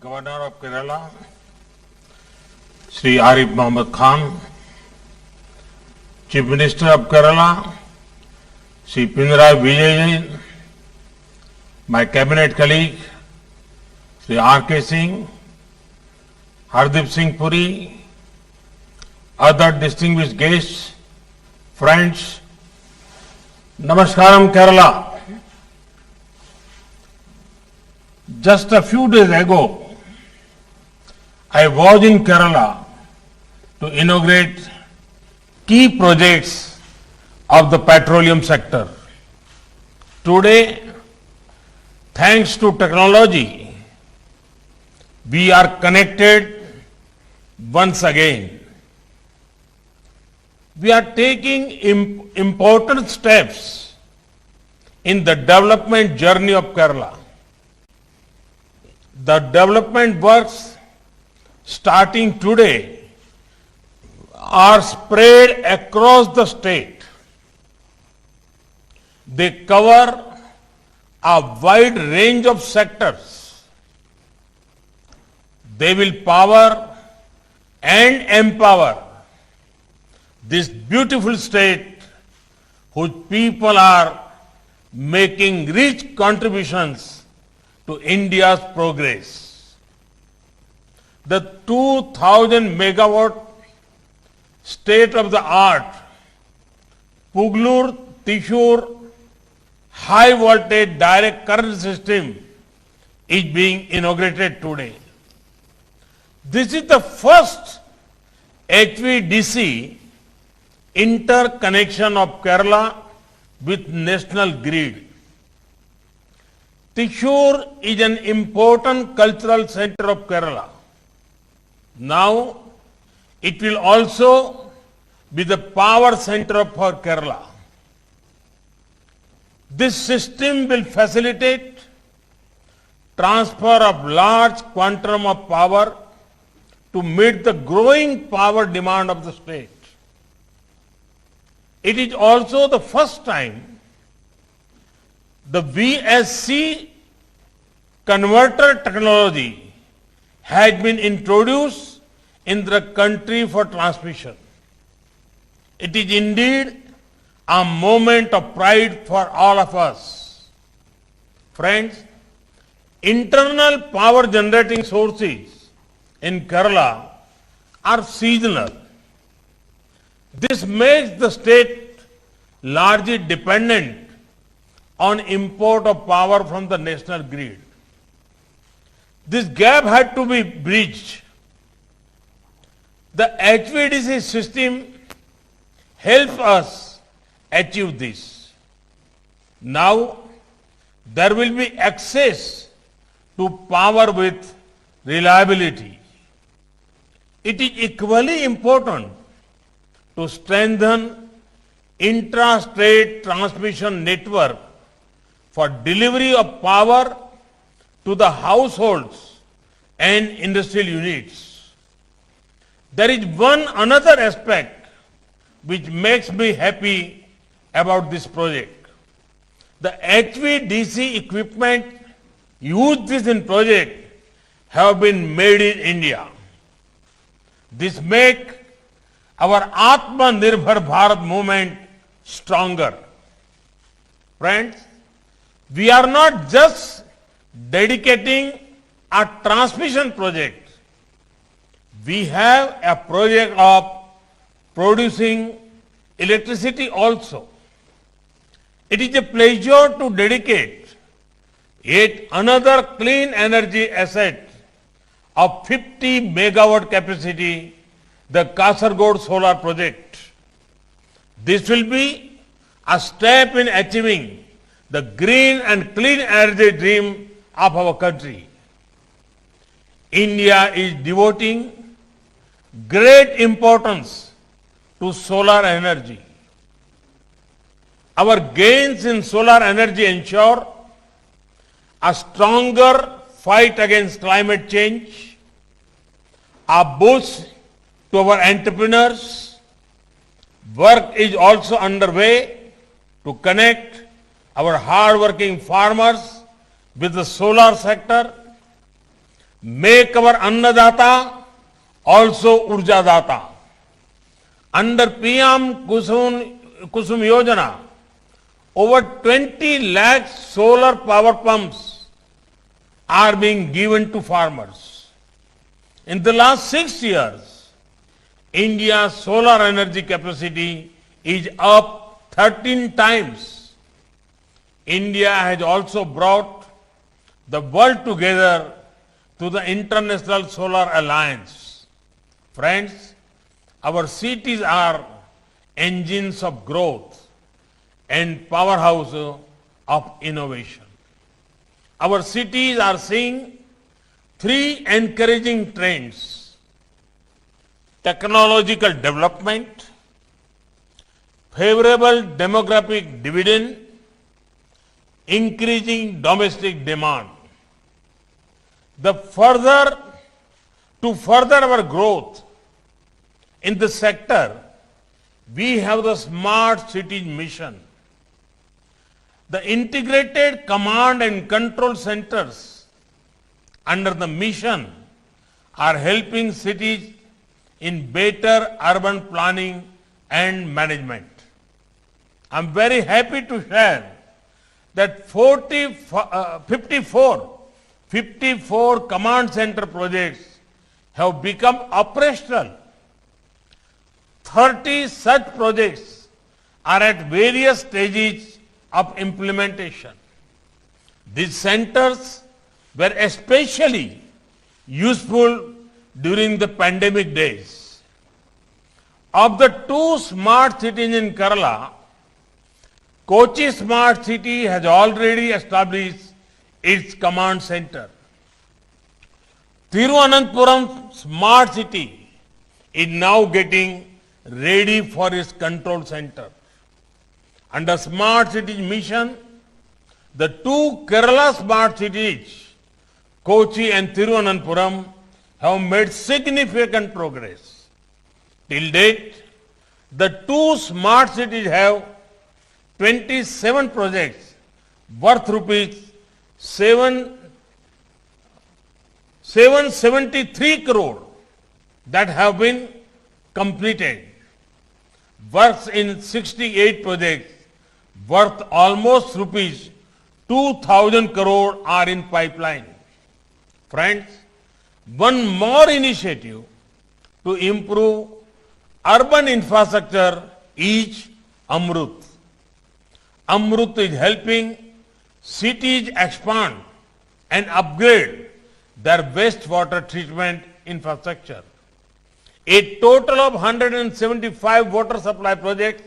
Governor of Kerala, Sri Arif Mohammed Khan, Chief Minister of Kerala, Sri Pinarayi Vijayan, my cabinet colleague, Sri R.K. Singh, Hardeep Singh Puri, other distinguished guests, friends, Namaskaram Kerala. Just a few days ago, I was in Kerala to inaugurate key projects of the petroleum sector. Today, thanks to technology, we are connected once again. We are taking important steps in the development journey of Kerala. The development works starting today are spread across the state. They cover a wide range of sectors. They will power and empower this beautiful state whose people are making rich contributions to India's progress. The 2000 megawatt state-of-the-art Pugalur-Thrissur high voltage direct current system is being inaugurated today. This is the first HVDC interconnection of Kerala with national grid. Thrissur is an important cultural center of Kerala. Now, it will also be the power center for Kerala. This system will facilitate transfer of large quantum of power to meet the growing power demand of the state. It is also the first time the VSC converter technology has been introduced in the country for transmission. It is indeed a moment of pride for all of us. Friends, internal power generating sources in Kerala are seasonal. This makes the state largely dependent on import of power from the national grid. This gap had to be bridged. The HVDC system helps us achieve this. Now, there will be access to power with reliability. It is equally important to strengthen intra-state transmission network for delivery of power to the households and industrial units. There is one another aspect which makes me happy about this project. The HVDC equipment used in this project have been made in India. This makes our Atmanirbhar Bharat movement stronger. Friends, we are not just dedicating a transmission project. We have a project of producing electricity also. It is a pleasure to dedicate yet another clean energy asset of 50 megawatt capacity, the Kasaragod Solar Project. This will be a step in achieving the green and clean energy dream of our country. India is devoting great importance to solar energy. Our gains in solar energy ensure a stronger fight against climate change, a boost to our entrepreneurs. Work is also underway to connect our hard-working farmers with the solar sector. Make our Annadata also Urjadata. Under PM Kusum Yojana, over 20 lakh solar power pumps are being given to farmers. In the last 6 years, India's solar energy capacity is up 13 times. India has also brought the world together to the International Solar Alliance. Friends, our cities are engines of growth and powerhouse of innovation. Our cities are seeing three encouraging trends: technological development, favorable demographic dividend, increasing domestic demand. To further our growth in the sector, we have the Smart Cities Mission. The integrated command and control centers under the mission are helping cities in better urban planning and management. I'm very happy to share that 54 command center projects have become operational. 30 such projects are at various stages of implementation. These centers were especially useful during the pandemic days. Of the 2 smart cities in Kerala, Kochi Smart City has already established its command center. Thiruvananthapuram Smart City is now getting ready for its control center. Under Smart Cities Mission, the 2 Kerala Smart Cities, Kochi and Thiruvananthapuram, have made significant progress. Till date, the 2 smart cities have 27 projects worth rupees 773 crore that have been completed. Works in 68 projects worth almost rupees 2,000 crore are in pipeline. Friends, one more initiative to improve urban infrastructure is Amrut. Amrut is helping cities expand and upgrade their wastewater treatment infrastructure. A total of 175 water supply projects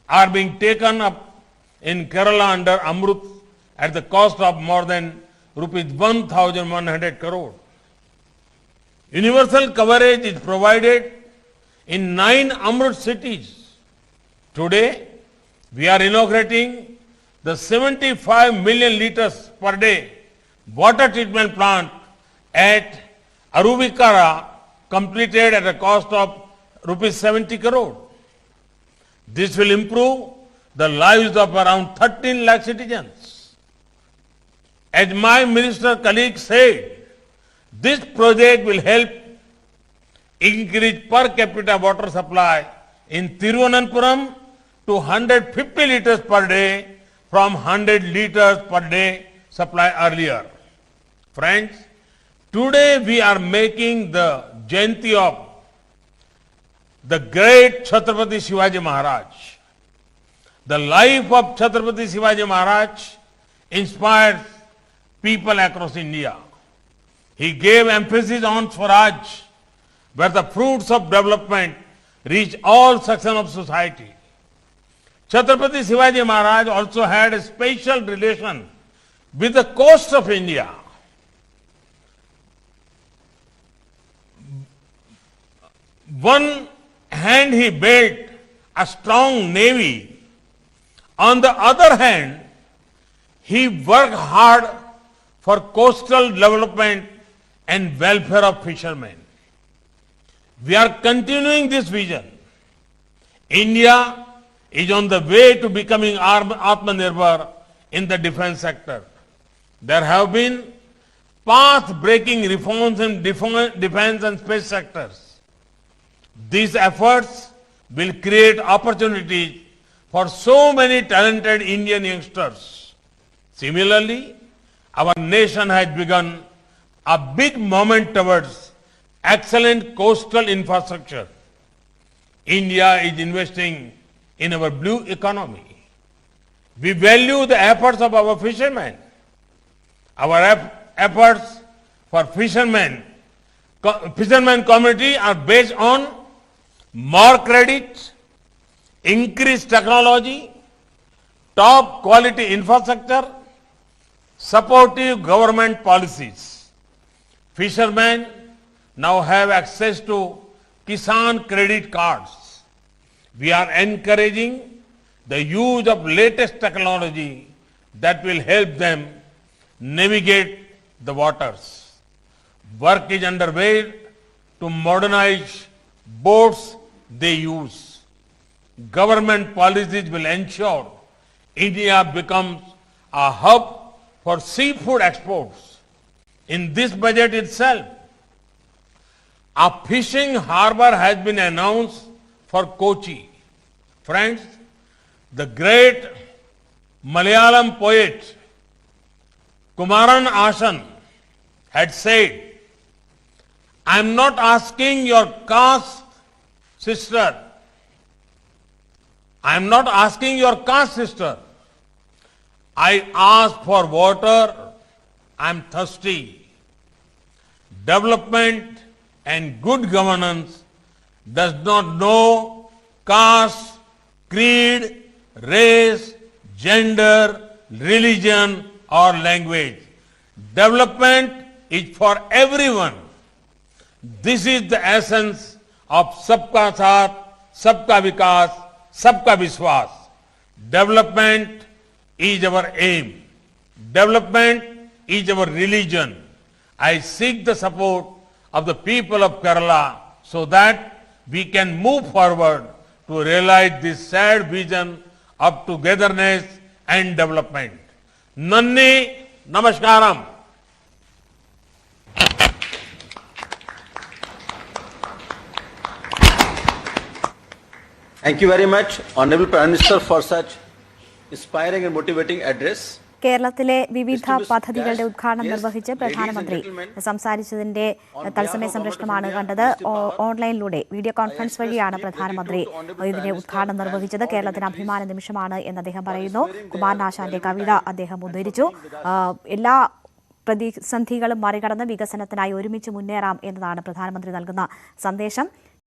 are being taken up in Kerala under Amrut at the cost of more than rupees 1,100 crore. Universal coverage is provided in 9 Amrut cities. Today, we are inaugurating the 75 million liters per day water treatment plant at Aruvikara, completed at a cost of rupees 70 crore. This will improve the lives of around 13 lakh citizens. As my minister colleague said, this project will help increase per capita water supply in Thiruvananthapuram to 150 liters per day from 100 liters per day supply earlier. Friends, today we are making the Jayanti of the great Chhatrapati Shivaji Maharaj. The life of Chhatrapati Shivaji Maharaj inspires people across India. He gave emphasis on Swaraj, where the fruits of development reach all sections of society. Chhatrapati Shivaji Maharaj also had a special relation with the coast of India. One hand he built a strong navy. On the other hand, he worked hard for coastal development and welfare of fishermen. We are continuing this vision. India is on the way to becoming Atmanirbhar in the defense sector. There have been path-breaking reforms in defense and space sectors. These efforts will create opportunities for so many talented Indian youngsters. Similarly, our nation has begun a big moment towards excellent coastal infrastructure. India is investing in our blue economy. We value the efforts of our fishermen. Our efforts for fishermen community are based on more credit, increased technology, top quality infrastructure, supportive government policies. Fishermen now have access to Kisan credit cards. We are encouraging the use of latest technology that will help them navigate the waters. Work is underway to modernize boats they use. Government policies will ensure India becomes a hub for seafood exports. In this budget itself, a fishing harbor has been announced for Kochi. Friends, the great Malayalam poet Kumaran Ashan had said, I am not asking your caste, sister. I am not asking your caste, sister. I ask for water. I am thirsty. Development and good governance does not know caste, creed, race, gender, religion, or language. Development is for everyone. This is the essence of Sabka Saath, Sabka Vikas, Sabka Vishwas. Development is our aim. Development is our religion. I seek the support of the people of Kerala so that we can move forward to realize this shared vision of togetherness and development. Nanni Namaskaram. Thank you very much, Honorable Prime Minister, for such inspiring and motivating address. കേരളത്തിലെ വിവിധ പദ്ധതികളുടെ ഉദ്ഘാടനം നിർവഹിച്ച് പ്രധാനമന്ത്രി സംസാരിച്ചതിന്റെ തത്സമയ സംപ്രേഷണമാണ് കണ്ടത്. ഓൺലൈനിലൂടെ video conference വഴിയാണ് പ്രധാനമന്ത്രി ഇതിന്റെ ഉദ്ഘാടനം നിർവഹിച്ചത്. കേരളത്തിന് അഭിമാന നിമിഷമാണ് എന്ന് അദ്ദേഹം പറയുന്നു. കുമാരനാശാന്റെ കവിത അദ്ദേഹം ഉദ്ധരിച്ചു. എല്ലാ പ്രതിസന്ധികളും മറികടന്ന് വികസനത്തിനായി ഒരുമിച്ച് മുന്നേറാം എന്നതാണ് പ്രധാനമന്ത്രി നൽകുന്ന സന്ദേശം.